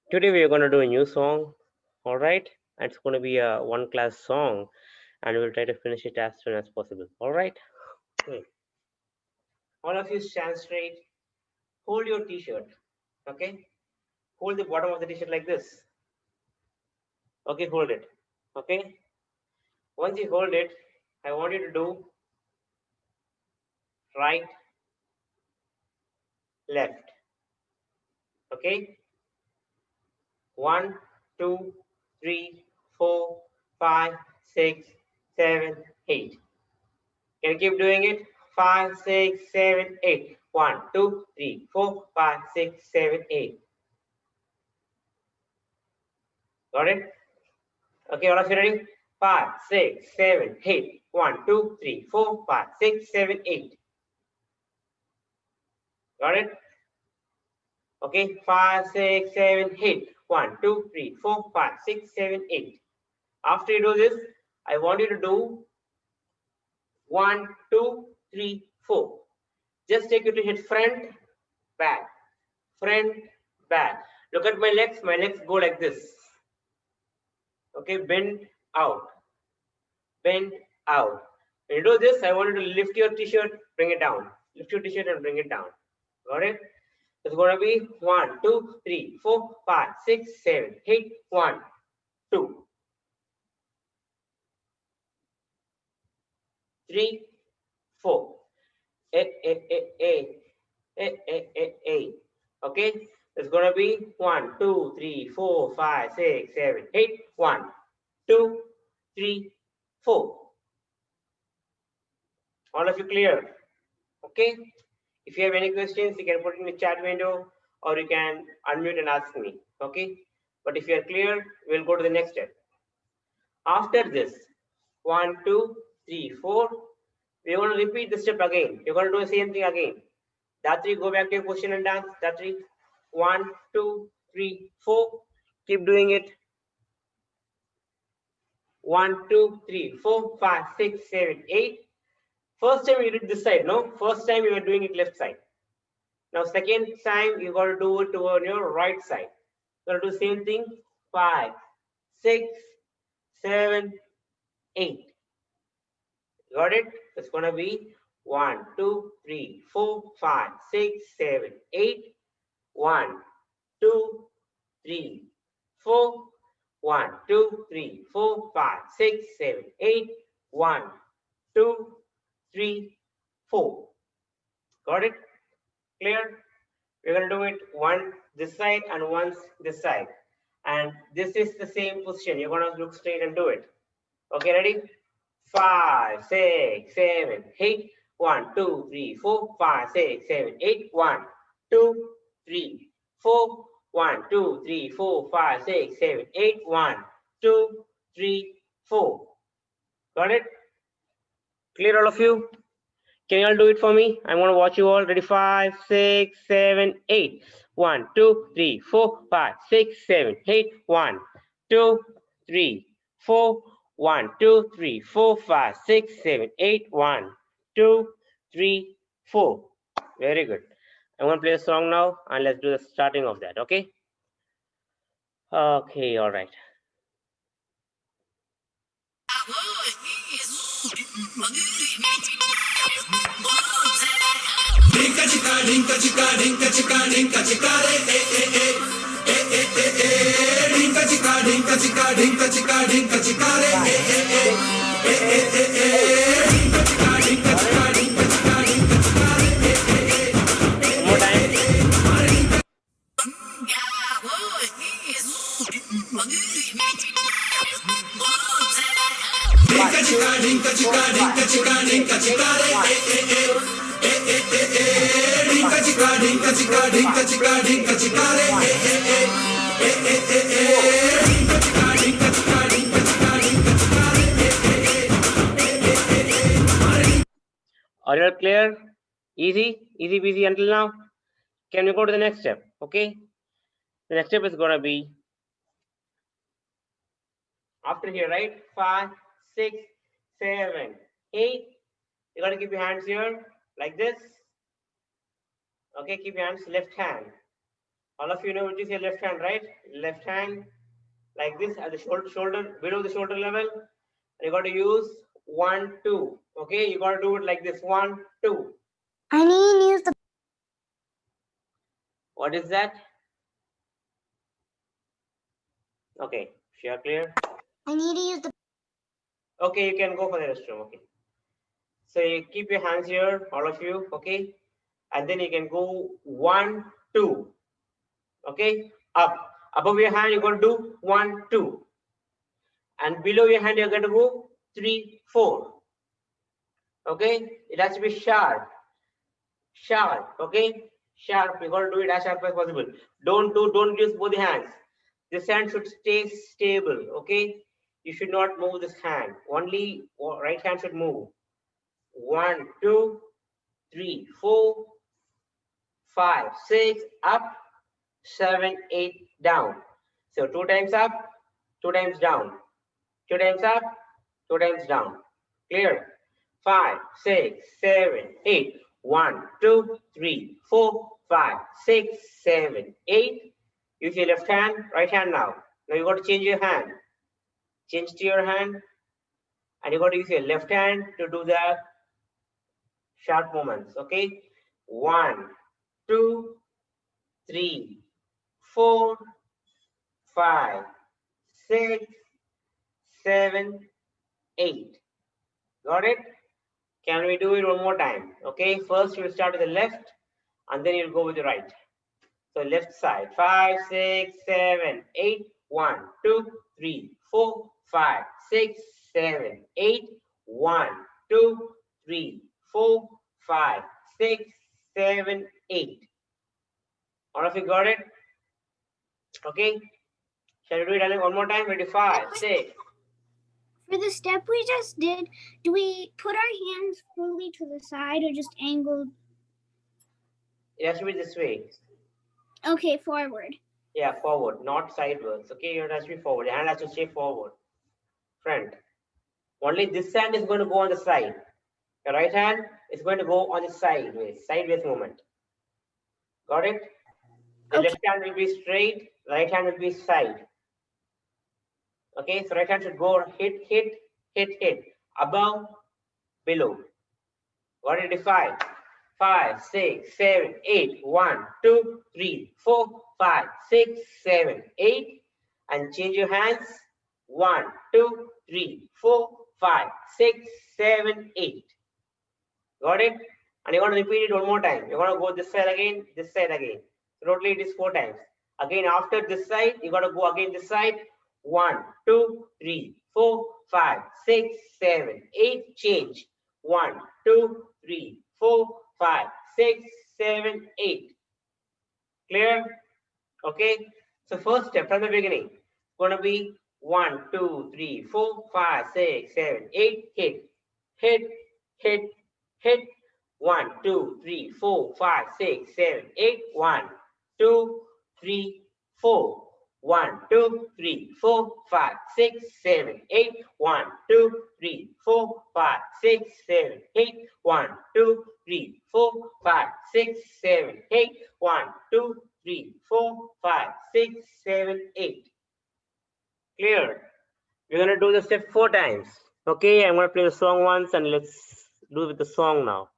Today we are going to do a new song. All right, and it's going to be a one class song, and we'll try to finish it as soon as possible. All right. Okay. All of you stand straight. Hold your t-shirt. Okay. Hold the bottom of the t-shirt like this. Okay, hold it. Okay. Once you hold it, I want you to do right, left. Okay. One, two, three, four, five, six, seven, eight. Can you keep doing it? 5, 6, 7, 8. 1, 2, 3, 4, 5, 6, 7, 8. Got it? Okay, all of you ready? 5, 6, 7, 8. 1, 2, 3, 4, 5, 6, 7, 8. Got it? Okay, 5, 6, 7, 8. 1, 2, 3, 4, 5, 6, 7, 8. After you do this, I want you to do 1, 2, 3, 4. Just take you to hit front, back, front, back. Look at my legs go like this. Okay, bend out, bend out. When you do this, I want you to lift your t-shirt, bring it down. Lift your t-shirt and bring it down. Got it? It's going to be 1, 2, 3, 4, 5, 6, 7, 8. 1, 2, 3, 4. A, a, a, a, a, a, a, a. Okay? It's going to be 1, 2, 3, 4, 5, 6, 7, 8. 1, 2, 3, 4. All of you clear? Okay? If you have any questions, you can put it in the chat window or you can unmute and ask me. Okay? But if you are clear, we'll go to the next step. After this, 1, 2, 3, 4, we're going to repeat the step again. You're going to do the same thing again. Datri, go back to your question and dance. Datri, 1, 2, 3, 4. Keep doing it. 1, 2, 3, 4, 5, 6, 7, 8. First time you did this side, no? First time you were doing it left side. Now second time you got to do it on your right side. You're going to do same thing. 5, 6, 7, 8. Got it? It's going to be 1, 2, 3, 4, 5, 6, 7, 8. 1, 2, 3, 4. 1, 2, 3, 4, 5, 6, 7, 8. 1, 2, 3, 4. Got it? Clear? We're going to do it one this side and once this side. And this is the same position. You're going to look straight and do it. Okay, ready? 5, 6, 7, 8. 1, 2, 3, 4, 5, 6, 7, 8. 1, 2, 3, 4. 1, 2, 3, 4, 5, 6, 7, 8. 1, 2, 3, 4. Got it? Clear, all of you? Can you all do it for me? I'm going to watch you all. Ready? 5, 6, 7, 8. 1, 2, 3, 4, 5, 6, 7, 8. 1, 2, 3, 4. 1, 2, 3, 4, 5, 6, 7, 8. 1, 2, 3, 4. Very good. I'm going to play a song now and let's do the starting of that. Okay? Okay, all right. Dinka chika dinka chika dinka chika dinka chika re dinka chika dinka chika dinka chika dinka chika re dinka chika dinka chika dinka chika dinka chika re One more time. dinka chika dinka chika dinka chika dinka chika re dinka chika dinka chika dinka chika dinka chika re dinka chika dinka chika dinka chika dinka chika re Are you all clear? Easy? Easy peasy until now? Can we go to the next step? Okay? The next step is going to be after here, right? 5, 6, 7, 8. You got to keep your hands here like this. Okay, keep your hands left hand. All of you know which is your left hand, right? Left hand like this at the shoulder below the shoulder level. You got to use 1, 2. Okay, you got to do it like this: 1, 2. I need to use the. What is that? Okay, you are clear. I need to use the. Okay, you can go for the restroom. Okay. So you keep your hands here, all of you. Okay, and then you can go 1, 2. Okay, up above your hand you're going to do 1, 2, and below your hand you're going to go 3, 4. Okay, it has to be sharp. Okay, sharp. You got to do it as sharp as possible. Don't use both the hands. This hand should stay stable. Okay, you should not move this hand. Only right hand should move. 1, 2, 3, 4, 5, 6, up, 7, 8, down. So 2 times up, 2 times down, 2 times up, 2 times down. Clear? 5, 6, 7, 8. 1, 2, 3, 4, 5, 6, 7, 8. Use your left hand, right hand now. Now you got to change your hand. Change to your hand, and you got to use your left hand to do the sharp movements. Okay? 1, 2, 3, 4, 5, 6, 7, 8. Got it? Can we do it one more time? Okay, first you'll start with the left and then you'll go with the right. So left side, 5, 6, 7, 8. 1, 2, 3, 4, 5, 6, 7, 8. 1, 2, 3, 4, 5, 6, 7, 8. All of you got it? Okay. Shall we do it again one more time? Ready? 5, 6. For the step we just did, do we put our hands fully to the side or just angled? It has to be this way. Okay, forward. Yeah, forward, not sideways. Okay, it has to be forward. Your hand has to stay forward. Front. Only this hand is going to go on the side. The right hand is going to go on the sideways movement. Got it? The left hand will be straight, right hand will be side. Okay, so right hand should go hit, above, below. Got it? 5, 6, 7, 8. 1, 2, 3, 4, 5, 6, 7, 8. And change your hands. 1, 2, 3, 4, 5, 6, 7, 8. Got it? And you're going to repeat it one more time. You're going to go this side again, this side again. So totally it is 4 times. Again, after this side, you got to go again this side. 1, 2, 3, 4, 5, 6, 7, 8. Change. 1, 2, 3, 4, 5, 6, 7, 8. Clear? Okay. So first step from the beginning, going to be 1, 2, 3, 4, 5, 6, 7, 8. Hit. 1, 2, 3, 4, 5, 6, 7, 8. 1, 2, 3, 4. 1, 2, 3, 4, 5, 6, 7, 8. 1, 2, 3, 4, 5, 6, 7, 8. 1, 2, 3, 4, 5, 6, 7, 8. 1, 2, 3, 4, 5, 6, 7, 8. Clear? We're gonna do the step 4 times. Okay, I'm gonna play the song once and let's do it with the song now.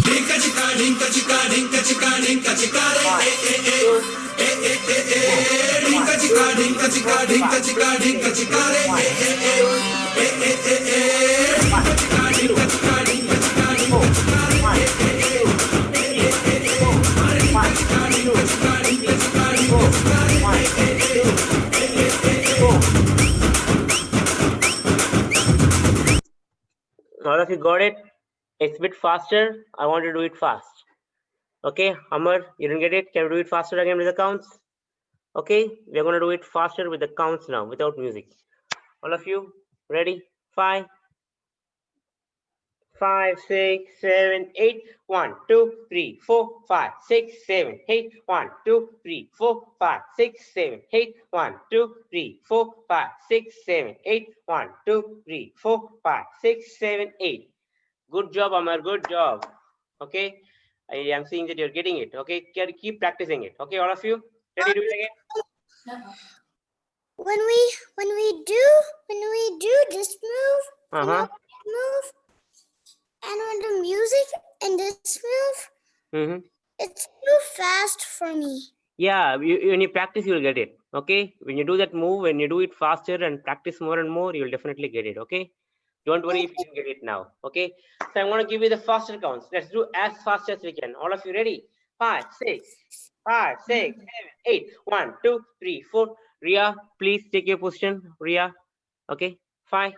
Dinka chika dinka chika dinka chika dinka chika re dinka chika dinka chika dinka chika dinka chika re dinka chika dinka chika dinka chika All of you got it? It's a bit faster. I want to do it fast. Okay, Amar, you didn't get it? Can we do it faster again with the counts? Okay, we're going to do it faster with the counts now, without music. All of you, ready? 5, 5, 6, 7, 8. 1, 2, 3, 4, 5, 6, 7, 8. 1, 2, 3, 4, 5, 6, 7, 8. 1, 2, 3, 4, 5, 6, 7, 8. 1, 2, 3, 4, 5, 6, 7, 8. Good job, Amar. Good job. Okay. I am seeing that you're getting it. Okay. Keep practicing it. Okay, all of you. Ready to do it again? When we do this move, move, and when the music and this move, it's too fast for me. Yeah, when you practice, you'll get it. Okay. When you do that move, when you do it faster and practice more and more, you'll definitely get it. Okay. Don't worry if you didn't get it now. Okay. So I'm going to give you the faster counts. Let's do as fast as we can. All of you ready? 5, 6, 5, 6, 7, 8. 1, 2, 3, 4. Ria, please take your position. Ria. Okay. 5,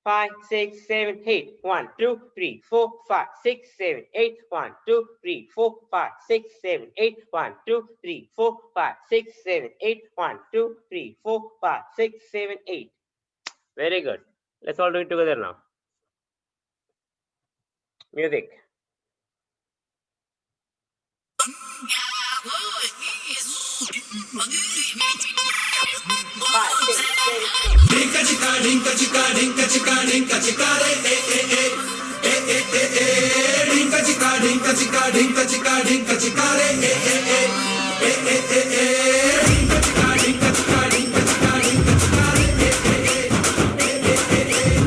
5, 6, 7, 8. 1, 2, 3, 4, 5, 6, 7, 8. 1, 2, 3, 4, 5, 6, 7, 8. 1, 2, 3, 4, 5, 6, 7, 8. 1, 2, 3, 4, 5, 6, 7, 8. Very good. Let's all do it together now. Music. 5, 6, 7, 8. Dinka chika dinka chika dinka chika dinka chika re dinka chika dinka chika dinka chika dinka chika re dinka chika dinka chika dinka chika dinka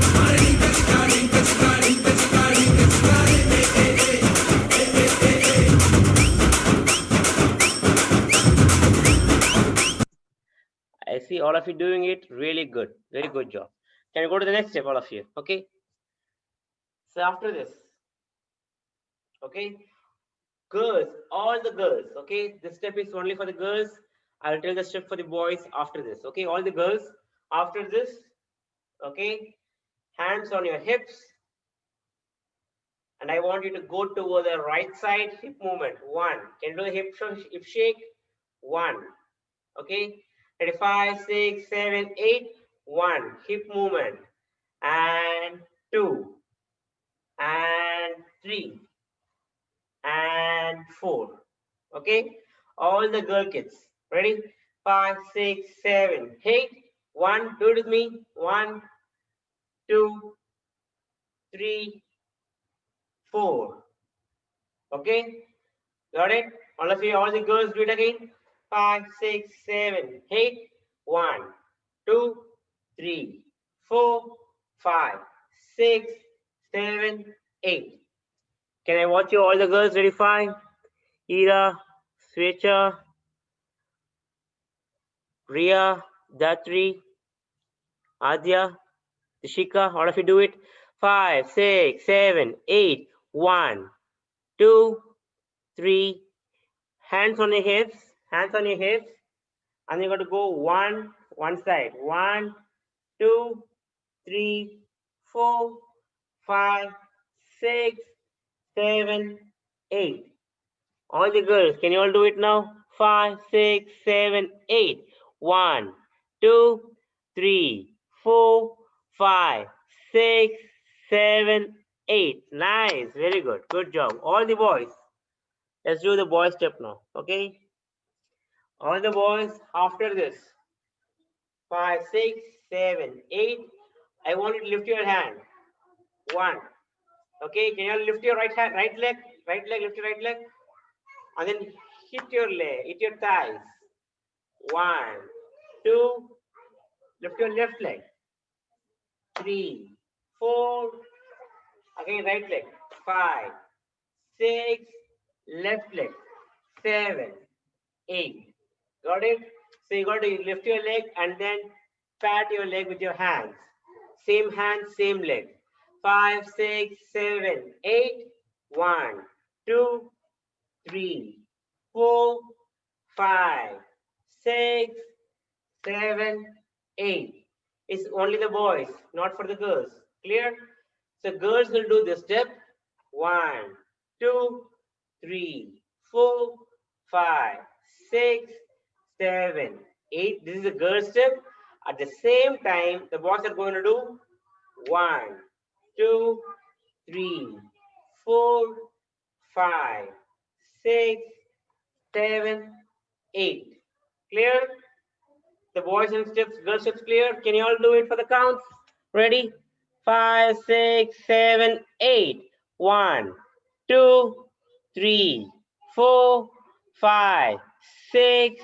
chika re dinka chika dinka chika dinka chika dinka chika re I see all of you doing it really good. Very good job. Can you go to the next step, all of you? Okay. So after this, okay, girls, all the girls, okay, this step is only for the girls. I'll tell the step for the boys after this. Okay, all the girls after this, okay, hands on your hips. And I want you to go to the right side hip movement. 1. Can you do the hip shake? 1. Okay. 5, 6, 7, 8. 1. Hip movement. And 2. And 3. And 4. Okay. All the girl kids. Ready? 5, 6, 7, 8. 1. Do it with me. 1, 2, 3, 4. Okay. Got it? All of you, all the girls, do it again. 5, 6, 7, 8. 1, 2, 3, 4, 5, 6, 7, 8. Can I watch you all the girls? Ready? 5. Ira, Svecha, Ria, Datri, Adya, Tishika. All of you do it. 5, 6, 7, 8. 1, 2, 3. Hands on your hips. Hands on your hips. And you got to go one side. 1, 2, 3, 4, 5, 6, 7, 8. All the girls, can you all do it now? 5, 6, 7, 8. 1, 2, 3, 4, 5, 6, 7, 8. Nice. Very good. Good job. All the boys. Let's do the boy step now. Okay. All the boys after this. 5, 6, 7, 8. I want you to lift your hand. 1. Okay, can you lift your right hand, right leg, lift your right leg, and then hit your leg, hit your thighs. 1, 2, lift your left leg. 3, 4. Again, right leg. 5, 6, left leg. 7, 8. Got it? So you got to lift your leg and then pat your leg with your hands. Same hand, same leg. 5, 6, 7, 8. 1, 2, 3, 4, 5, 6, 7, 8. It's only the boys, not for the girls. Clear? So girls will do this step. 1, 2, 3, 4, 5, 6, 7, 8. This is a girl step. At the same time, the boys are going to do 1, 2, 3, 4, 5, 6, 7, 8. Clear? The boys and steps, girls steps clear? Can you all do it for the counts? Ready? 5, 6, 7, 8. 1, 2, 3, 4, 5, 6,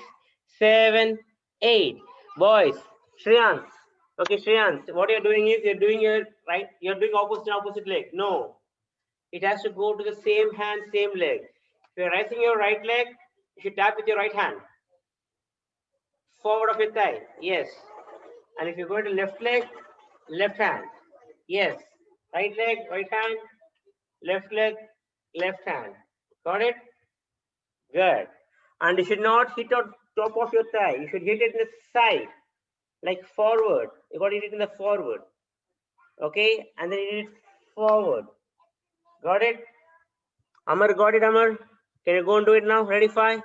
7, 8. Boys, Shreyans. Okay, Shreyans, what you're doing is you're doing your right, you're doing opposite leg. No, it has to go to the same hand, same leg. If you're raising your right leg, you should tap with your right hand. Forward of your thigh, yes. And if you go to left leg, left hand, yes. Right leg, right hand, left leg, left hand. Got it? Good. And you should not hit on top of your thigh. You should hit it in the side, like forward. You got to hit it in the forward. Okay? And then hit it forward. Got it? Amar, got it, Amar? Can you go and do it now? Ready? 5,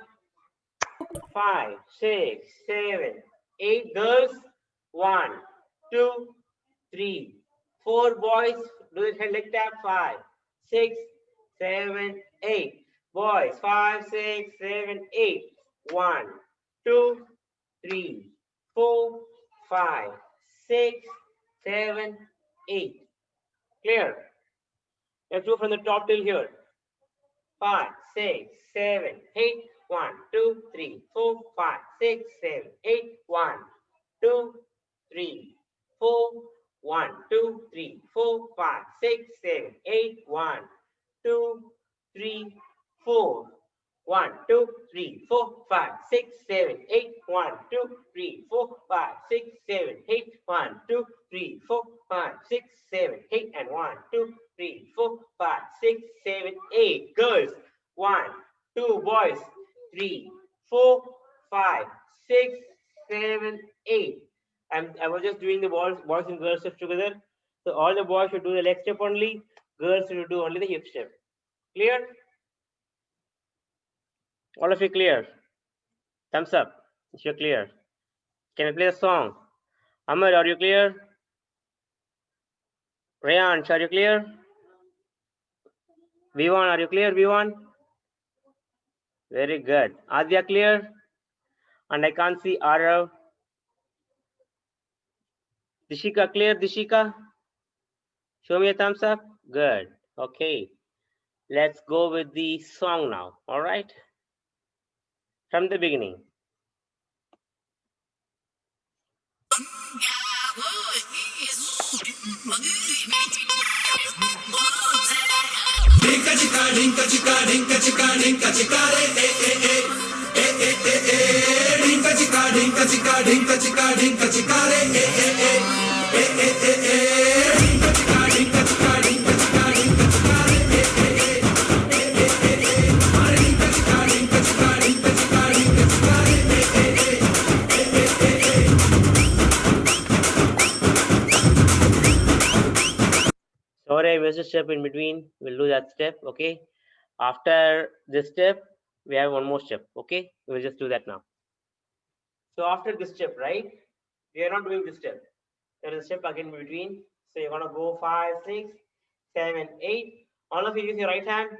6, 7, 8. Girls. 1, 2, 3, 4. Boys. Do it head leg tap. 5, 6, 7, 8. Boys. 5, 6, 7, 8. 1, 2, 3, 4, 5, 6, 7, 8. Clear? Let's do from the top till here. 5, 6, 7, 8. 1, 2, 3, 4, 5, 6, 7, 8. 1, 2, 3, 4. 1, 2, 3, 4, 5, 6, 7, 8. 1, 2, 3, 4. 1, 2, 3, 4, 5, 6, 7, 8. 1, 2, 3, 4, 5, 6, 7, 8. 1, 2, 3, 4, 5, 6, 7, 8. And 1, 2, 3, 4, 5, 6, 7, 8. Girls. 1, 2. Boys. 3, 4, 5, 6, 7, 8. I was just doing the boys and girls steps together. So all the boys should do the leg step only. Girls should do only the hip step. Clear? All of you clear? Thumbs up if you're clear. Can I play a song? Amar, are you clear? Rayan, are you clear? V1, are you clear? V1? Very good. Adya, clear? And I can't see Arav. Dishika, clear? Dishika? Show me a thumbs up. Good. Okay. Let's go with the song now. All right. From the beginning. Dinka chika dinka chika dinka chika dinka chika re dinka chika dinka chika dinka chika dinka chika re dinka chika dinka chika dinka chika dinka chika re dinka chika dinka chika dinka chika dinka chika re Sorry, I missed a step in between. We'll do that step. Okay. After this step, we have one more step. Okay. We'll just do that now. So after this step, right? We are not doing this step. There is a step again in between. So you're gonna go 5, 6, 7, 8. All of you use your right hand.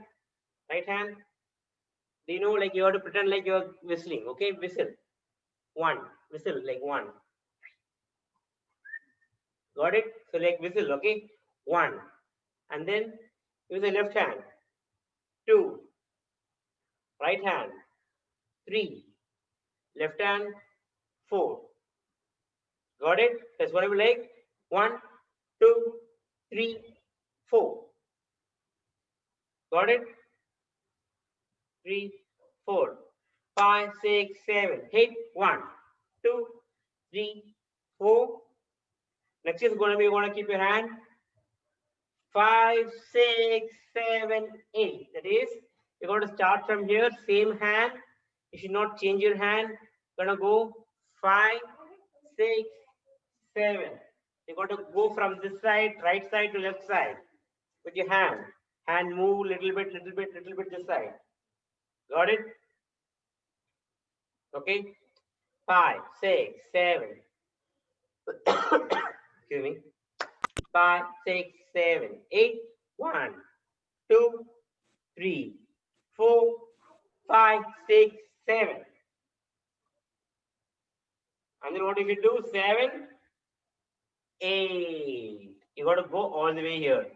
Right hand. Do you know, like you have to pretend like you're whistling? Okay, whistle. 1. Whistle like 1. Got it? So like whistle. Okay. 1. And then use the left hand. 2. Right hand. 3. Left hand. 4. Got it? That's what I will like. 1, 2, 3, 4. Got it? 3, 4, 5, 6, 7, 8. 1, 2, 3, 4. Next is going to be, you want to keep your hand. 5, 6, 7, 8. That is, you're going to start from here, same hand. You should not change your hand. You're going to go 5, 6, 7. You're going to go from this side, right side to left side with your hand. Hand move little bit this side. Got it? Okay. 5, 6, 7. Excuse me. 5, 6, 7, 8. 1, 2, 3, 4, 5, 6, 7. And then what if you do 7, 8? You got to go all the way here.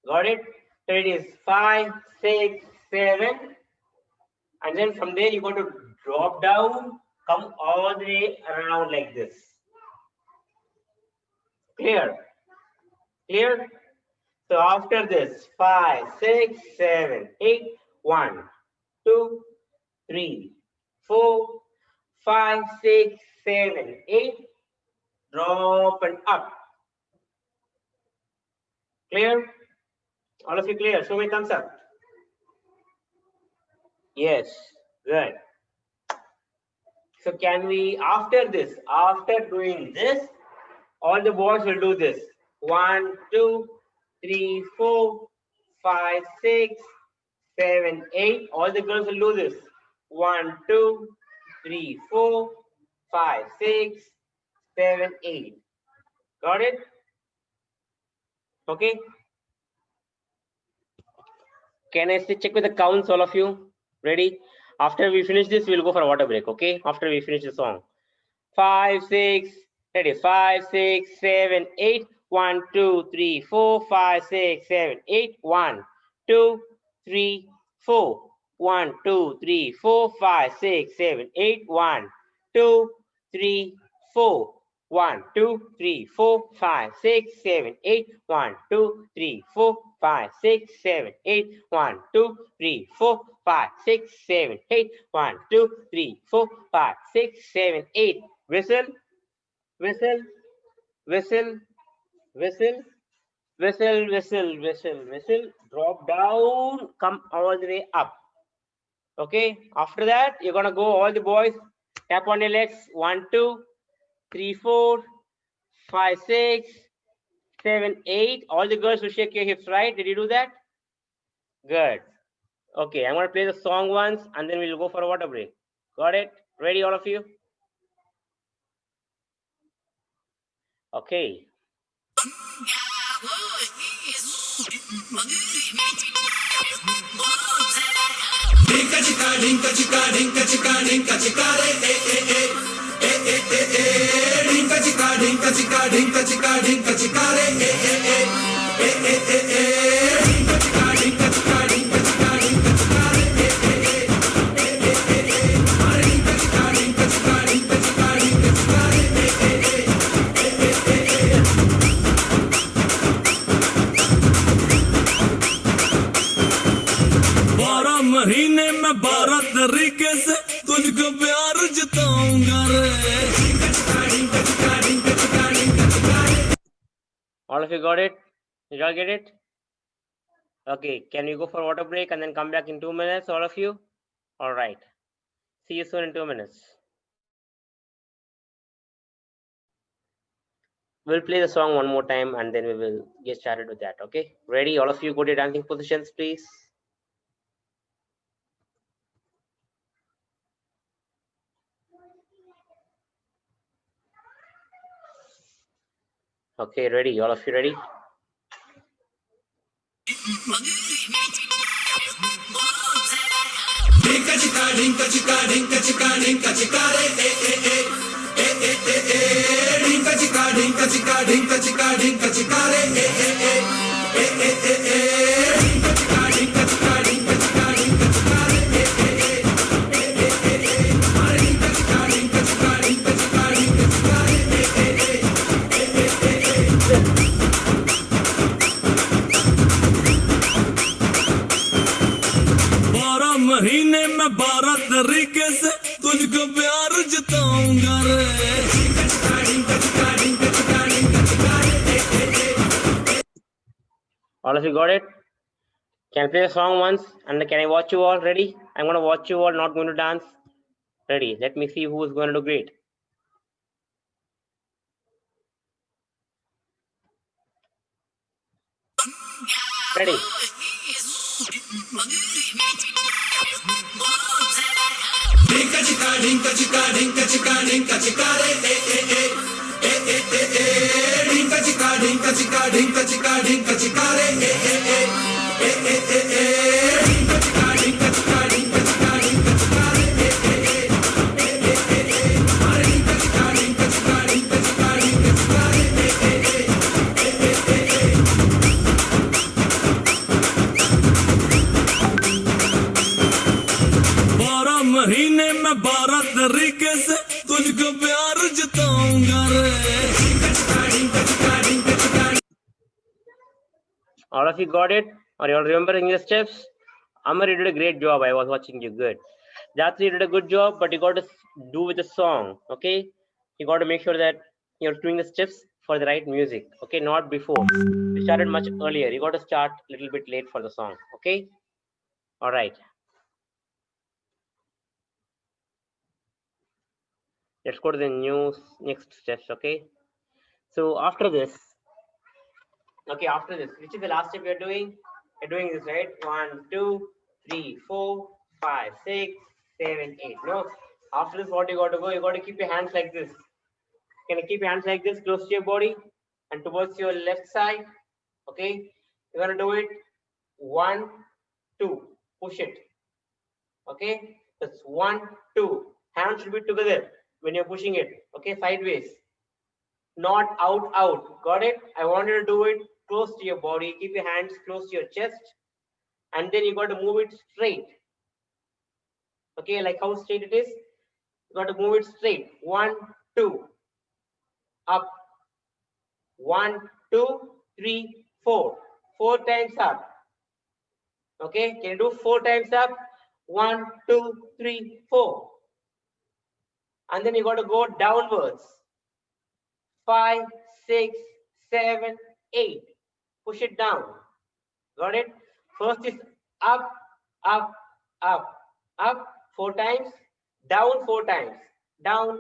Got it? So it is 5, 6, 7. And then from there you got to drop down, come all the way around like this. Clear? Clear? So after this, 5, 6, 7, 8, 1, 2, 3, 4, 5, 6, 7, 8, drop and up. Clear? All of you clear? Show me thumbs up. Yes, good. So can we, after this, after doing this, all the boys will do this. 1, 2, 3, 4, 5, 6, 7, 8. All the girls will do this. 1, 2, 3, 4, 5, 6, 7, 8. Got it? Okay. Can I check with the counts, all of you? Ready? After we finish this, we'll go for a water break. Okay. After we finish the song. 5, 6. Ready? 5, 6, 7, 8. 1, 2, 3, 4, 5, 6, 7, 8. 1, 2, 3, 4. 1, 2, 3, 4, 5, 6, 7, 8. 1, 2, 3, 4. 1, 2, 3, 4, 5, 6, 7, 8. 1, 2, 3, 4, 5, 6, 7, 8. 1, 2, 3, 4, 5, 6, 7, 8. 1, 2, 3, 4, 5, 6, 7, 8. Whistle, whistle, whistle, whistle, whistle, whistle, whistle, whistle. Drop down, come all the way up. Okay. After that, you're gonna go all the boys. Tap on your legs. 1, 2, 3, 4, 5, 6, 7, 8. All the girls will shake your hips, right? Did you do that? Good. Okay, I'm going to play the song once and then we'll go for a water break. Got it? Ready, all of you? Okay. Dinka chika dinka chika dinka chika dinka chika re dinka chika dinka chika dinka chika dinka chika re dinka chika dinka chika dinka chika dinka chika re dinka chika dinka chika dinka chika dinka chika re 12 महीने में 12 तरीके से तुझको प्यार जताऊंगा रे। All of you got it? Did you all get it? Okay, can we go for water break and then come back in 2 minutes, all of you? All right. See you soon in 2 minutes. We'll play the song one more time and then we will get started with that. Okay, ready? All of you go to your dancing positions, please. Okay, ready? All of you ready? Dinka chika dinka chika dinka chika dinka chika re dinka chika dinka chika dinka chika dinka chika re dinka chika dinka chika dinka chika dinka chika re dinka chika dinka chika dinka chika dinka chika re 12 महीने में 12 तरीके से तुझको प्यार जताऊंगा रे। All of you got it? Can I play the song once and can I watch you all? Ready? I'm going to watch you all, not going to dance. Ready? Let me see who is going to do great. Ready? Dinka chika dinka chika dinka chika dinka chika re dinka chika dinka chika dinka chika dinka chika re महीने में 12 तरीके से तुझको प्यार जताऊंगा रे। All of you got it? Are you all remembering the steps? Amar, you did a great job. I was watching you. Good. Jatri, you did a good job, but you got to do with the song. Okay? You got to make sure that you're doing the steps for the right music. Okay? Not before. We started much earlier. You got to start a little bit late for the song. Okay? All right. Let's go to the next steps. Okay? So after this, which is the last step you're doing? You're doing this, right? 1, 2, 3, 4, 5, 6, 7, 8. No, after this, what you got to go? You got to keep your hands like this. Can you keep your hands like this, close to your body and towards your left side? Okay, you're gonna do it. 1, 2, push it. Okay, that's 1, 2. Hands should be together when you're pushing it. Okay, sideways, not out. Got it? I want you to do it close to your body. Keep your hands close to your chest, and then you got to move it straight. Okay, like how straight it is. You got to move it straight. 1, 2, up. 1, 2, 3, 4. 4 times up. Okay, can you do 4 times up? 1, 2, 3, 4. And then you got to go downwards. 5, 6, 7, 8. Push it down. Got it? First is up, 4 times. Down 4 times. Down.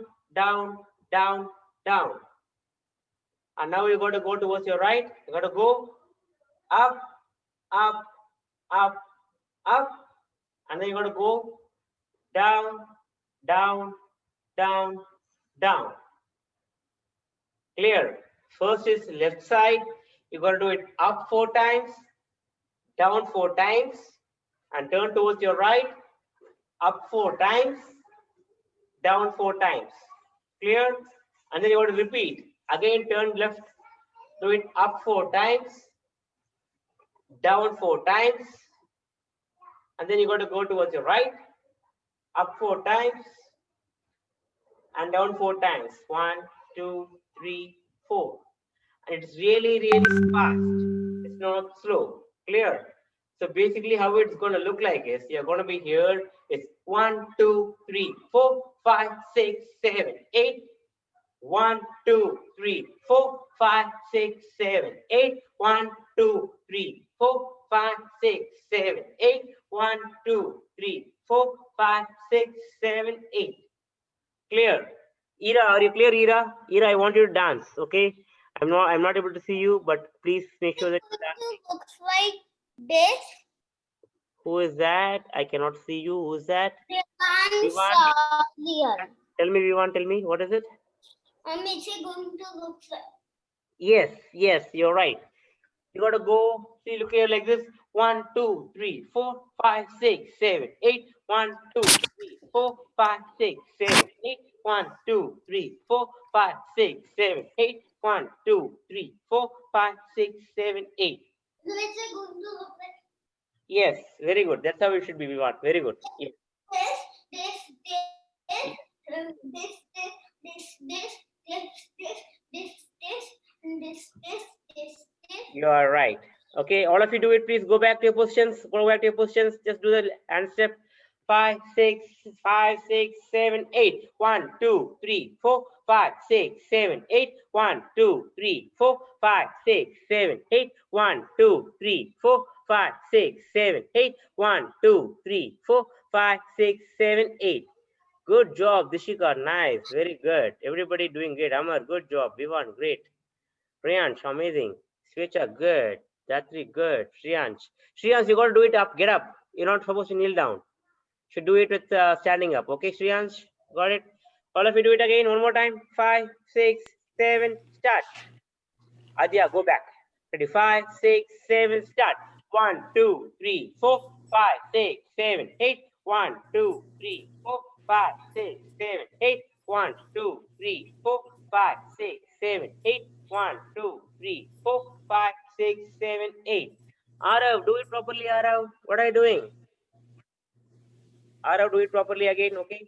And now you got to go towards your right. You got to go up. And then you got to go down. Clear? First is left side. You got to do it up 4 times, down 4 times, and turn towards your right. Up 4 times, down 4 times. Clear? And then you got to repeat. Again, turn left. Do it up 4 times, down 4 times, and then you got to go towards your right. Up 4 times and down 4 times. 1, 2, 3, 4. And it's really fast. It's not slow. Clear? So basically how it's going to look like is you're going to be here. It's 1, 2, 3, 4, 5, 6, 7, 8. 1, 2, 3, 4, 5, 6, 7, 8. 1, 2, 3, 4, 5, 6, 7, 8. 1, 2, 3, 4, 5, 6, 7, 8. Clear? Ira, are you clear, Ira? Ira, I want you to dance, okay? I'm not able to see you, but please make sure that you dance. Looks like this. Who is that? I cannot see you. Who is that? Vivan. Tell me, Vivan, tell me, what is it? It's going to look like. Yes, you're right. You got to go, see, look here like this. 1, 2, 3, 4, 5, 6, 7, 8. 1, 2, 3, 4, 5, 6, 7, 8. 1, 2, 3, 4, 5, 6, 7, 8. 1, 2, 3, 4, 5, 6, 7, 8. So it's going to look like. Yes, very good. That's how it should be, Vivan. Very good. Yes. This. You are right. Okay, all of you do it. Please go back to your positions. Go back to your positions. Just do the hand step. 5, 6, 7, 8. 1, 2, 3, 4, 5, 6, 7, 8. 1, 2, 3, 4, 5, 6, 7, 8. 1, 2, 3, 4, 5, 6, 7, 8. 1, 2, 3, 4, 5, 6, 7, 8. Good job, Dishika. Nice. Very good. Everybody doing great. Amar, good job. Vivan, great. Priyansh, amazing. Svecha, good. Jatri, good. Shriyansh, you got to do it up. Get up. You're not supposed to kneel down. Should do it with standing up. Okay, Shriyansh, got it? All of you do it again. One more time. 5, 6, 7, start. Adya, go back. Ready? 5, 6, 7, start. 1, 2, 3, 4, 5, 6, 7, 8. 1, 2, 3, 4, 5, 6, 7, 8. 1, 2, 3, 4, 5, 6, 7, 8. 1, 2, 3, 4, 5, 6, 7, 8. Arav, do it properly, Arav. What are you doing? Arav, do it properly again, okay?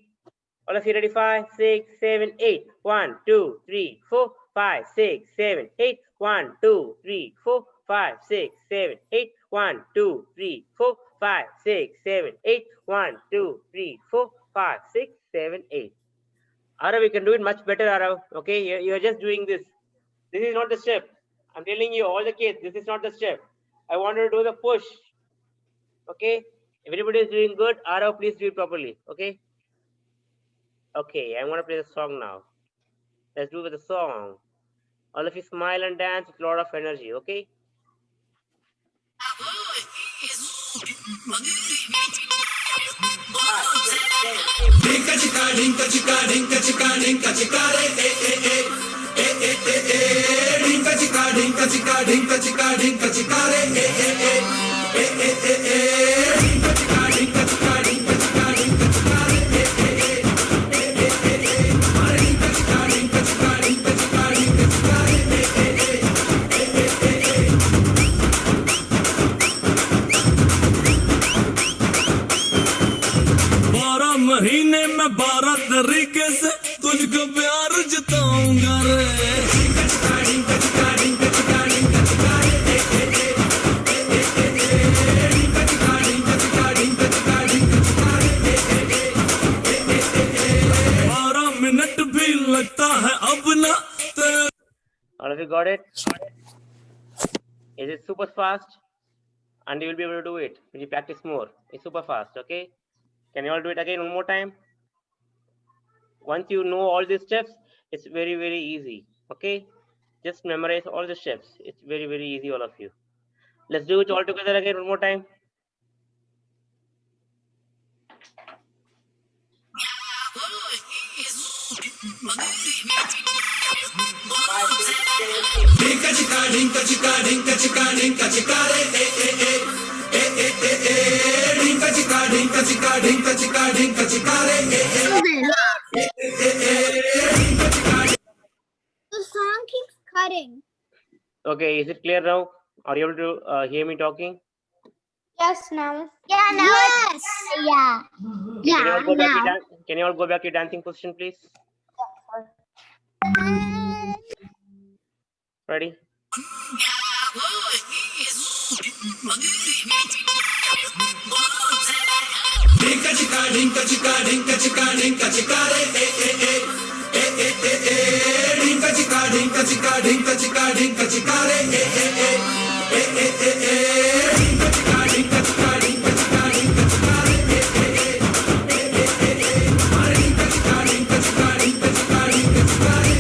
All of you ready? 5, 6, 7, 8. 1, 2, 3, 4, 5, 6, 7, 8. 1, 2, 3, 4, 5, 6, 7, 8. 1, 2, 3, 4, 5, 6, 7, 8. 1, 2, 3, 4, 5, 6, 7, 8. Arav, you can do it much better, Arav. Okay, you're just doing this. This is not the step. I'm telling you, all the kids, this is not the step. I want you to do the push. Okay, everybody is doing good. Arav, please do it properly. Okay. Okay, I'm gonna play the song now. Let's do with the song. All of you smile and dance with a lot of energy, okay? Dinka chika dinka chika dinka chika dinka chika re dinka chika dinka chika dinka chika dinka chika re dinka chika dinka chika dinka chika dinka chika re dinka chika dinka chika dinka chika dinka chika re 12 महीने में 12 तरीके से तुझको प्यार जताऊंगा रे minute भी लगता है अब ना All of you got it? Is it super fast? And you will be able to do it when you practice more. It's super fast, okay? Can you all do it again one more time? Once you know all these steps, it's very, very easy, okay? Just memorize all the steps. It's very, very easy, all of you. Let's do it all together again one more time. Dinka chika dinka chika dinka chika dinka chika re dinka chika dinka chika dinka chika dinka chika re The song keeps cutting. Okay, is it clear now? Are you able to hear me talking? Yes, now. Yeah, now. Yes. Yeah. Can you all go back to can you all go back to your dancing position, please? Ready? Dinka chika dinka chika dinka chika dinka chika re dinka chika dinka chika dinka chika dinka chika re dinka chika dinka chika dinka chika dinka chika re dinka chika dinka chika dinka chika dinka chika re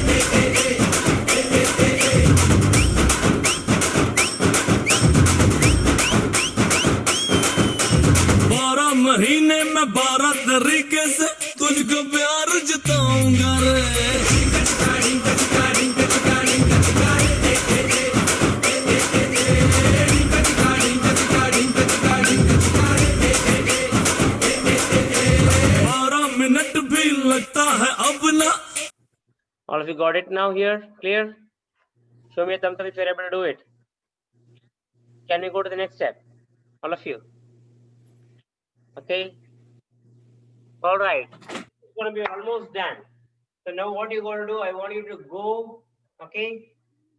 12 महीने में 12 तरीके से तुझको प्यार जताऊंगा रे minute भी लगता है अब ना All of you got it now here? Clear? Show me a thumbs up if you're able to do it. Can we go to the next step? All of you. Okay. All right. It's going to be almost done. So now what you're going to do, I want you to go, okay?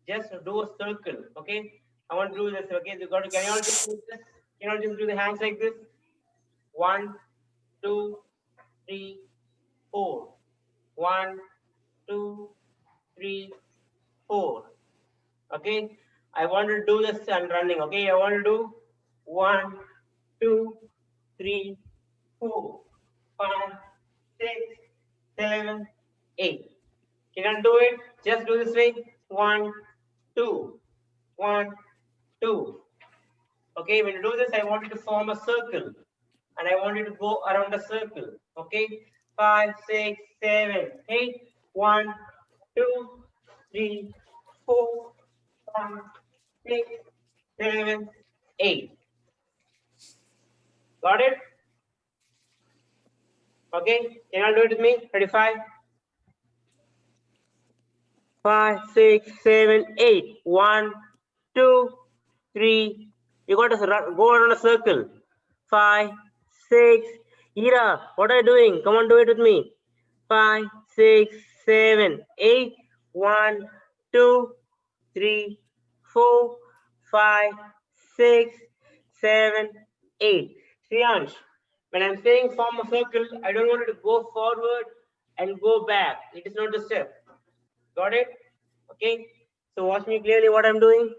Just do a circle, okay? I want to do this, okay? You got to, can you all just do this? Can you all just do the hands like this? 1, 2, 3, 4. 1, 2, 3, 4. Okay? I want to do this and running, okay? I want to do 1, 2, 3, 4, 5, 6, 7, 8. Can you do it? Just do this way. 1, 2, 1, 2. Okay, when you do this, I want you to form a circle. And I want you to go around the circle. Okay? 5, 6, 7, 8. 1, 2, 3, 4, 5, 6, 7, 8. Got it? Okay, can you all do it with me? 35. 5, 6, 7, 8. 1, 2, 3. You got to go around a circle. 5, 6. Ira, what are you doing? Come on, do it with me. 5, 6, 7, 8. 1, 2, 3, 4, 5, 6, 7, 8. Shriyansh, when I'm saying form a circle, I don't want you to go forward and go back. It is not the step. Got it? Okay. So watch me clearly what I'm doing.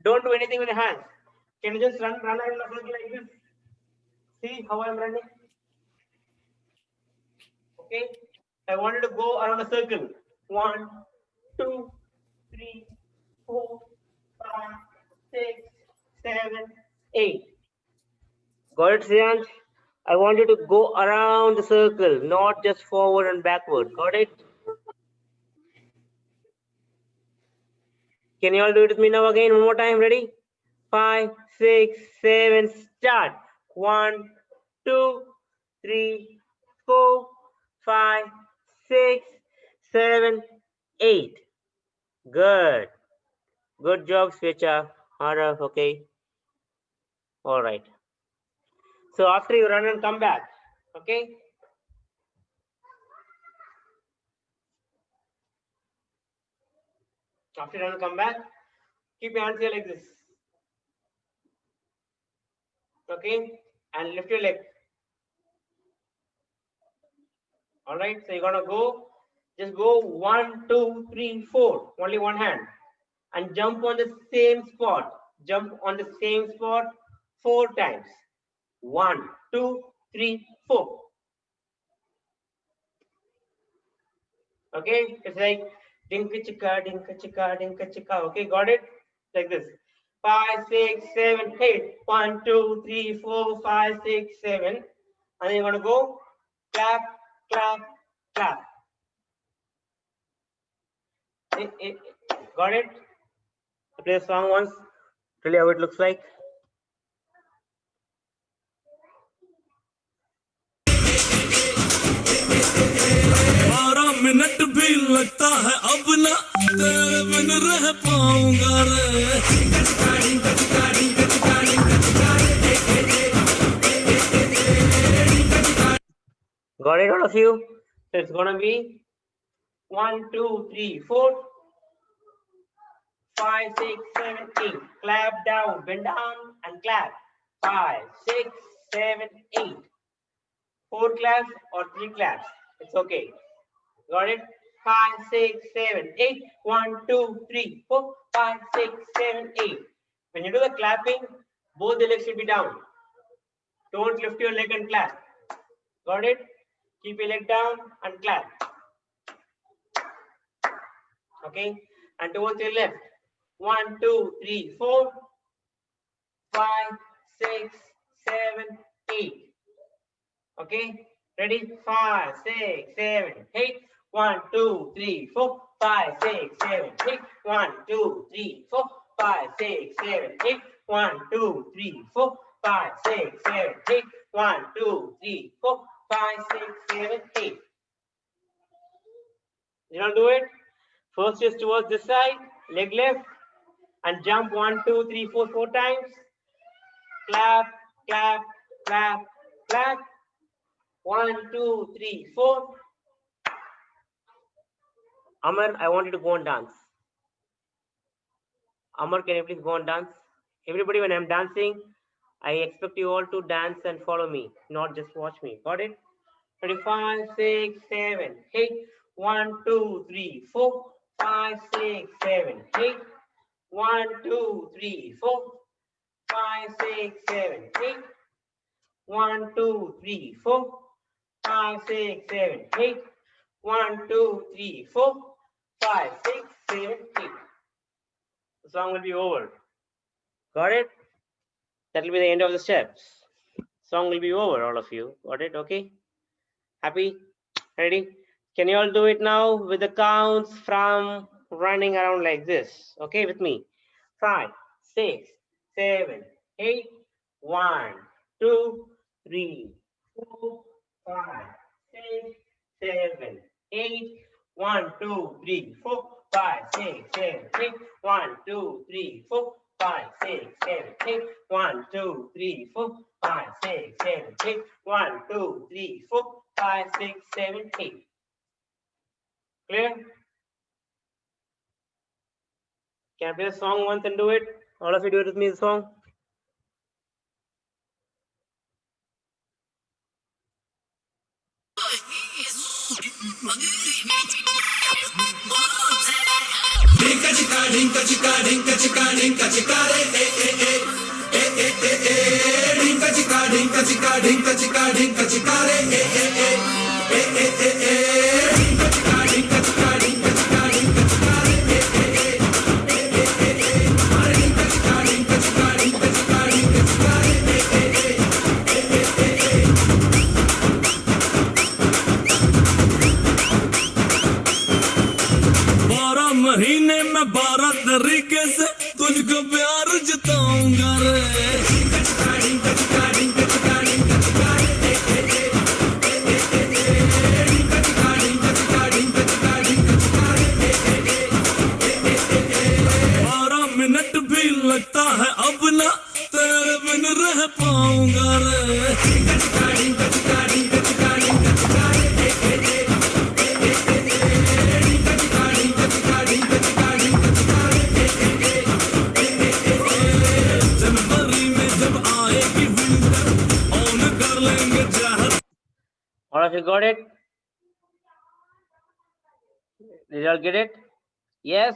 Don't do anything with the hands. Can you just run around a circle like this? See how I'm running? Okay. I wanted to go around a circle. 1, 2, 3, 4, 5, 6, 7, 8. Got it, Shriyansh? I want you to go around the circle, not just forward and backward. Got it? Can you all do it with me now again? One more time. Ready? 5, 6, 7, start. 1, 2, 3, 4, 5, 6, 7, 8. Good. Good job, Svecha. Harder, okay. All right. So after you run and come back, okay? After you run and come back, keep your hands here like this. Okay? And lift your leg. All right, so you're gonna go, just go 1, 2, 3, 4, only one hand, and jump on the same spot. Jump on the same spot 4 times. 1, 2, 3, 4. Okay, it's like dinka chika, dinka chika, dinka chika. Okay, got it? Like this. 5, 6, 7, 8. 1, 2, 3, 4, 5, 6, 7. And then you're gonna go clap, clap, clap. Got it? I play the song once. Tell you how it looks like. Minute भी लगता है अब ना तेरे बिन रह पाऊंगा Got it, all of you? So it's gonna be 1, 2, 3, 4, 5, 6, 7, 8. Clap down, bend down, and clap. 5, 6, 7, 8. 4 claps or 3 claps. It's okay. Got it? 5, 6, 7, 8. 1, 2, 3, 4, 5, 6, 7, 8. When you do the clapping, both the legs should be down. Don't lift your leg and clap. Got it? Keep your leg down and clap. Okay? And towards your left. 1, 2, 3, 4, 5, 6, 7, 8. Okay? Ready? 5, 6, 7, 8. 1, 2, 3, 4, 5, 6, 7, 8. 1, 2, 3, 4, 5, 6, 7, 8. 1, 2, 3, 4, 5, 6, 7, 8. 1, 2, 3, 4, 5, 6, 7, 8. You don't do it? First is towards this side, leg left, and jump 1, 2, 3, 4, 4 times. Clap, clap, clap, clap. 1, 2, 3, 4. Amar, I want you to go and dance. Amar, can you please go and dance? Everybody, when I'm dancing, I expect you all to dance and follow me, not just watch me. Got it? 35, 6, 7, 8. 1, 2, 3, 4, 5, 6, 7, 8. 1, 2, 3, 4, 5, 6, 7, 8. 1, 2, 3, 4, 5, 6, 7, 8. 1, 2, 3, 4, 5, 6, 7, 8. The song will be over. Got it? That will be the end of the steps. Song will be over, all of you. Got it? Okay? Happy? Ready? Can you all do it now with the counts from running around like this? Okay, with me. 5, 6, 7, 8. 1, 2, 3, 4, 5, 6, 7, 8. 1, 2, 3, 4, 5, 6, 7, 8. 1, 2, 3, 4, 5, 6, 7, 8. 1, 2, 3, 4, 5, 6, 7, 8. 1, 2, 3, 4, 5, 6, 7, 8. Clear? Can I play a song once and do it? All of you do it with me, the song. Dinka chika dinka chika dinka chika dinka chika re dinka chika dinka chika dinka chika dinka chika re dinka chika dinka chika dinka chika dinka chika re dinka chika dinka chika dinka chika dinka chika re 12 महीने में 12 तरीके से तुझको प्यार जताऊंगा रे minute भी लगता है अब ना तेरे बिन रह पाऊंगा रे जनवरी में जब आएगी विंटर ऑन कर लेंगे चाहत All of you got it? Did you all get it? Yes?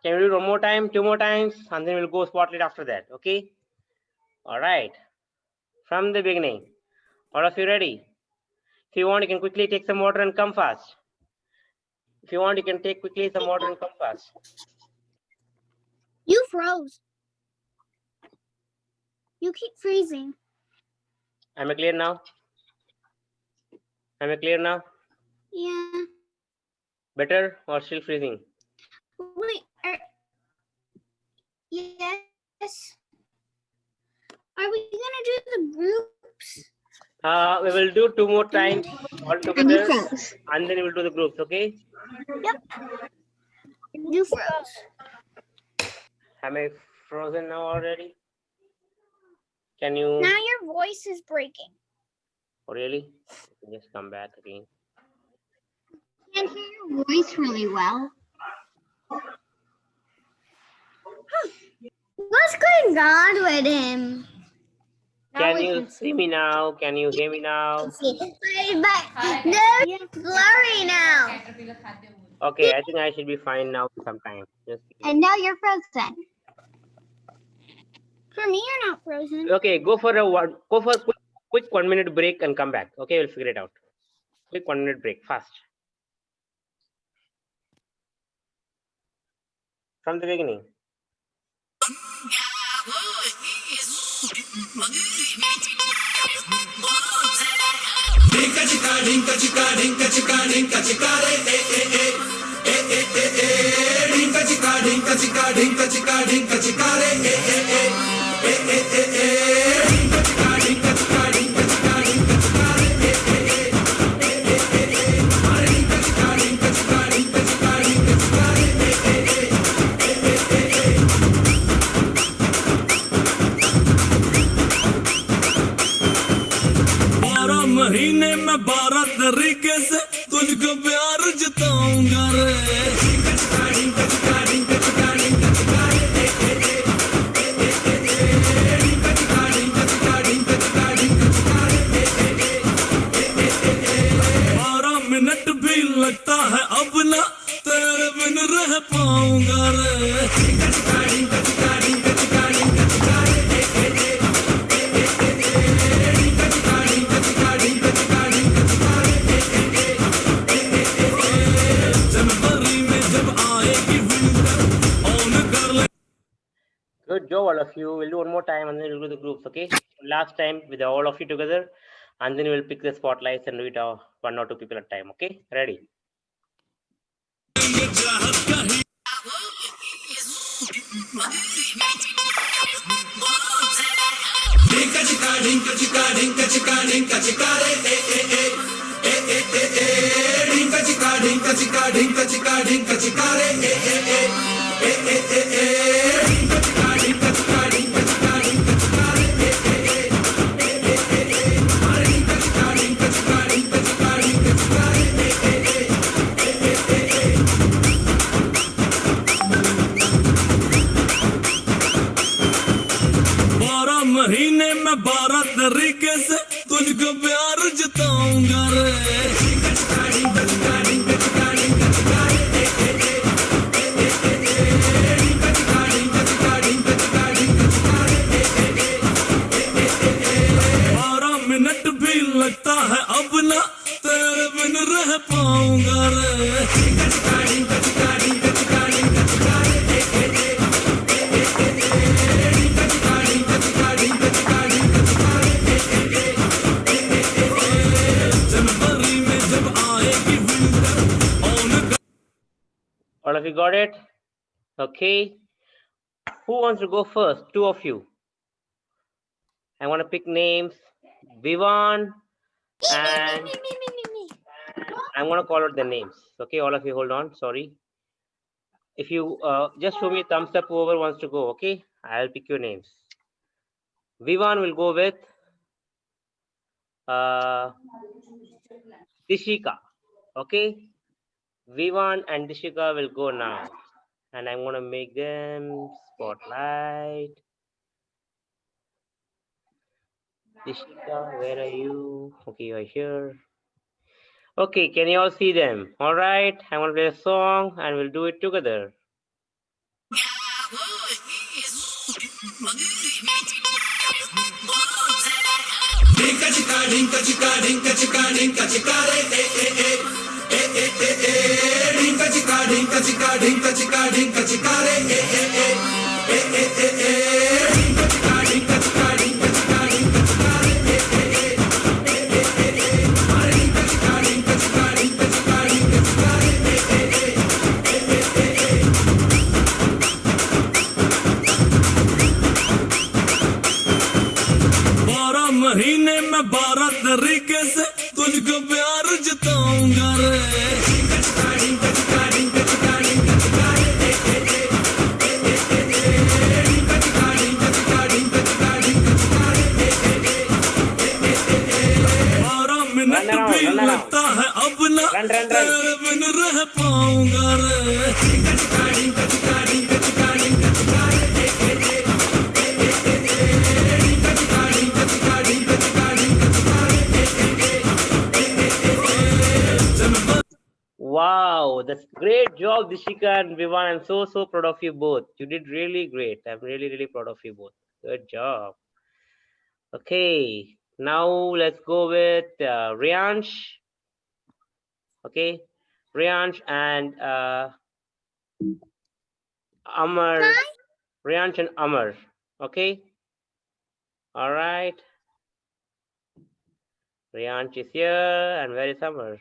Can we do it one more time, 2 more times, and then we'll go spotlight after that, okay? All right. From the beginning. All of you ready? If you want, you can quickly take some water and come fast. If you want, you can take quickly some water and come fast. You froze. You keep freezing. Am I clear now? Am I clear now? Yeah. Better or still freezing? Wait. Yes. Are we gonna do the groups? We will do 2 more times all together, and then we will do the groups, okay? Yep. You froze. Am I frozen now already? Can you? Now your voice is breaking. Oh, really? Just come back again. Can't hear your voice really well. What's going on with him? Can you see me now? Can you hear me now? But they're blurry now. Okay, I think I should be fine now sometime. Just And now you're frozen. For me, you're not frozen. okay, go for a quick 1 minute break and come back. Okay, we'll figure it out. Quick 1 minute break, fast. From the beginning. dinka chika dinka chika dinka chika dinka chika re dinka chika dinka chika dinka chika dinka chika re dinka chika dinka chika dinka chika dinka chika re dinka chika dinka chika dinka chika dinka chika re 12 महीने में 12 तरीके से तुझको प्यार जताऊंगा रे minute भी लगता है अब ना तेरे बिन रह पाऊंगा रे जनवरी में जब आएगी विंटर ऑन कर ले Good job, all of you. We'll do one more time and then we'll do the groups, okay? Last time with all of you together, and then we'll pick the spotlights and do it 1 or 2 people at a time, okay? Ready? dinka chika dinka chika dinka chika re dinka chika dinka chika dinka chika dinka chika re dinka chika dinka chika dinka chika dinka chika re dinka chika dinka chika dinka chika dinka chika re 12 महीने में 12 तरीके से तुझको प्यार जताऊंगा रे minute भी लगता है अब ना तेरे बिन रह पाऊंगा रे जनवरी में जब आएगी winter All of you got it? Okay. Who wants to go first? Two of you. I want to pick names. Vivan and I'm going to call out the names. Okay, all of you hold on. Sorry. If you just show me a thumbs up, whoever wants to go. Okay, I'll pick your names. Vivan will go with Dishika. Okay, Vivan and Dishika will go now. And I'm going to make them spotlight. Dishika, where are you? Okay, you're here. Okay, can you all see them? All right, I'm going to play a song and we'll do it together. dinka chika dinka chika dinka chika dinka chika re dinka chika dinka chika dinka chika dinka chika re dinka chika dinka chika dinka chika dinka chika re dinka chika dinka chika dinka chika dinka chika re 12 महीने में 12 तरीके से तुझको प्यार जताऊंगा रे minute भी लगता है अब ना तेरे बिन रह पाऊंगा रे Wow, that's great job, Dishika and Vivan. I'm so proud of you both. You did really great. I'm really proud of you both. Good job. Okay, now let's go with Riyansh. Okay, Riyansh and Amar. Hi. Riyansh and Amar. Okay. All right. Riyansh is here, and where is Amar?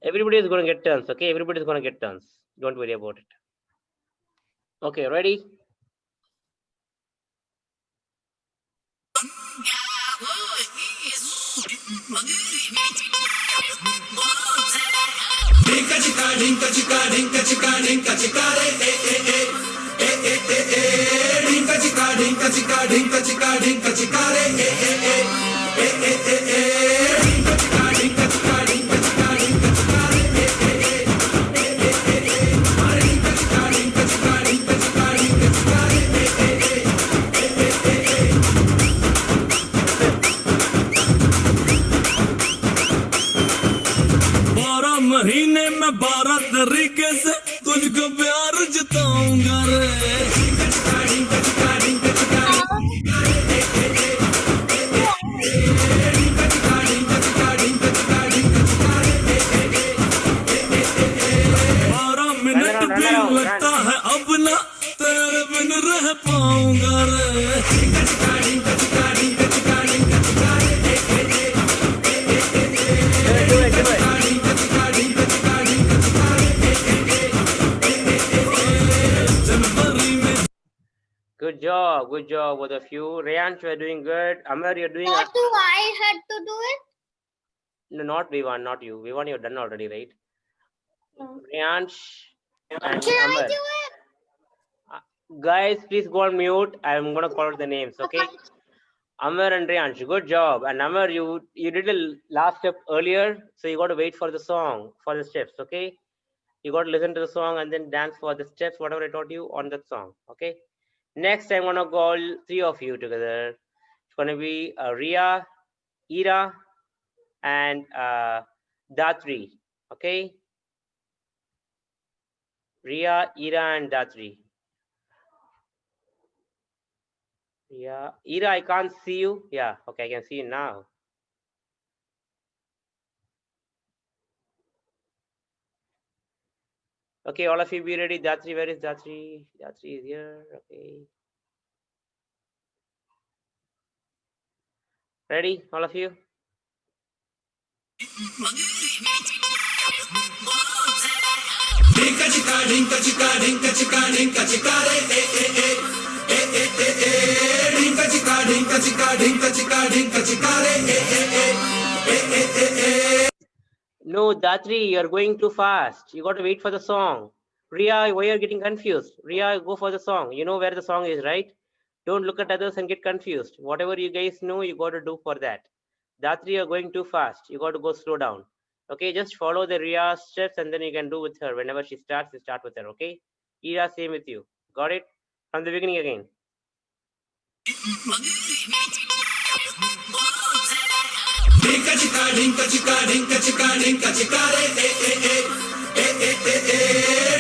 Everybody is going to get turns. Okay, everybody is going to get turns. Don't worry about it. Okay, ready? dinka chika dinka chika dinka chika dinka chika re dinka chika dinka chika dinka chika dinka chika re dinka chika dinka chika dinka chika dinka chika re dinka chika dinka chika dinka chika dinka chika re 12 महीने में 12 तरीके से तुझको प्यार जताऊंगा रे minute भी लगता है अब ना तेरे बिन रह पाऊंगा रे Good job, both of you. Rayansh, you are doing good. Amar, you're doing. What do I had to do it? No, not V1, not you. V1, you've done already, right? No. Rayansh and Can I Amar. do it? Guys, please go on mute. I'm gonna call out the names, okay? Amar and Rayansh, good job. And Amar, you did the last step earlier, so you got to wait for the song, for the steps, okay? You got to listen to the song and then dance for the steps, whatever I taught you on that song, okay? Next, I'm gonna call 3 of you together. It's gonna be Ria, Ira, and Datri, okay? Ria, Ira, and Datri. Yeah, Ira, I can't see you. Yeah, okay, I can see you now. Okay, all of you be ready. Datri, where is Datri? Datri is here. Okay. Ready, all of you? Dinka chika dinka chika dinka chika dinka chika re dinka chika dinka chika dinka chika dinka chika re No, Datri, you're going too fast. You got to wait for the song. Ria, why you're getting confused? Ria, go for the song. You know where the song is, right? Don't look at others and get confused. Whatever you guys know, you got to do for that. Datri, you're going too fast. You got to go slow down. Okay, just follow the Ria steps and then you can do with her. Whenever she starts, you start with her, okay? Ira, same with you. Got it? From the beginning again. dinka chika dinka chika dinka chika dinka chika re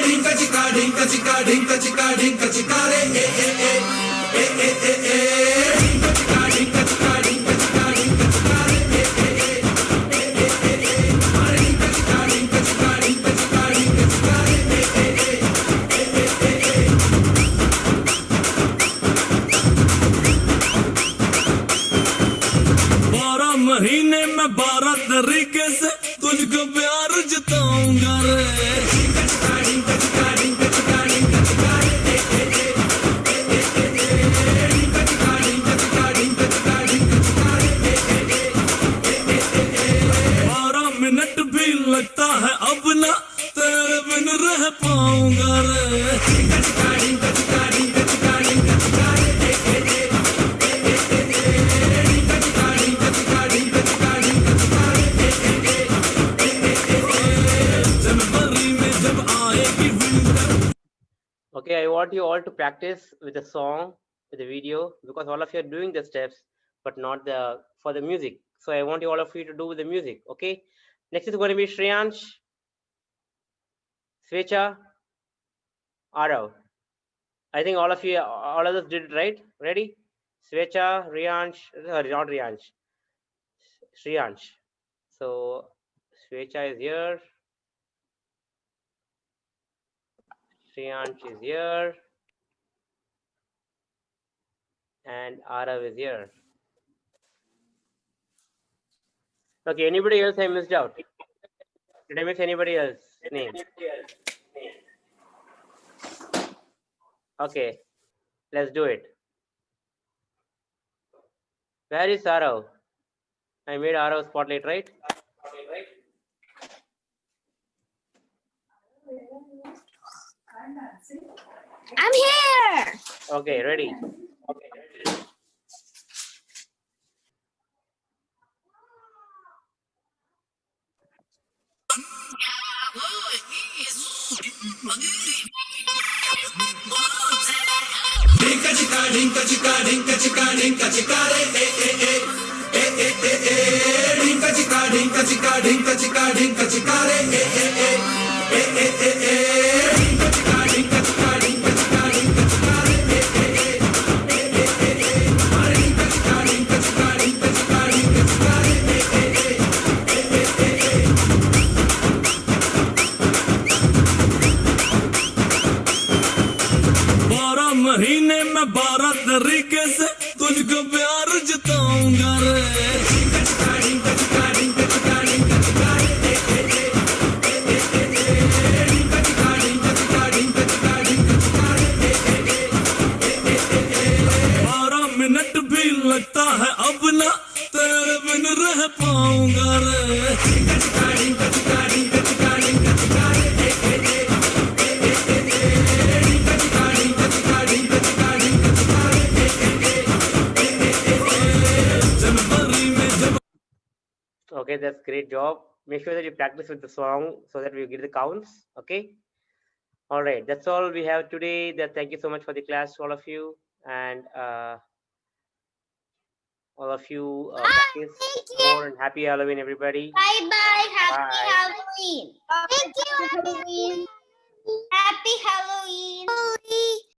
dinka chika dinka chika dinka chika dinka chika re dinka chika dinka chika dinka chika dinka chika re dinka chika dinka chika dinka chika dinka chika re महीने में 12 तरीके से तुझको प्यार जताऊंगा रे minute भी लगता है अब ना तेरे बिन रह पाऊंगा रे Okay, I want you all to practice with the song, with the video, because all of you are doing the steps, but not for the music. So I want all of you to do with the music, okay? Next is going to be Shreyansh, Svecha, Arav. I think all of us did it right. Ready? Svecha, Riyansh, sorry, not Riyansh, Shreyansh. So Svecha is here. Shreyansh is here. And Arav is here. Okay, anybody else I missed out? Did I miss anybody else's name? Okay, let's do it. Where is Arav? I made Arav spotlight, right? I'm here. Okay, ready. dinka chika dinka chika dinka chika dinka chika re dinka chika dinka chika dinka chika dinka chika re dinka chika dinka chika dinka chika dinka chika re dinka chika dinka chika dinka chika dinka chika re 12 महीने में 12 तरीके से तुझको प्यार जताऊंगा रे Okay, that's great job. Make sure that you practice with the song so that we get the counts. Okay. All right. That's all we have today. Thank you so much for the class, all of you, and all of you practice Thank you. more, and happy Halloween, everybody. Bye-bye. Happy Bye. Halloween. Thank you. Halloween. Happy Halloween.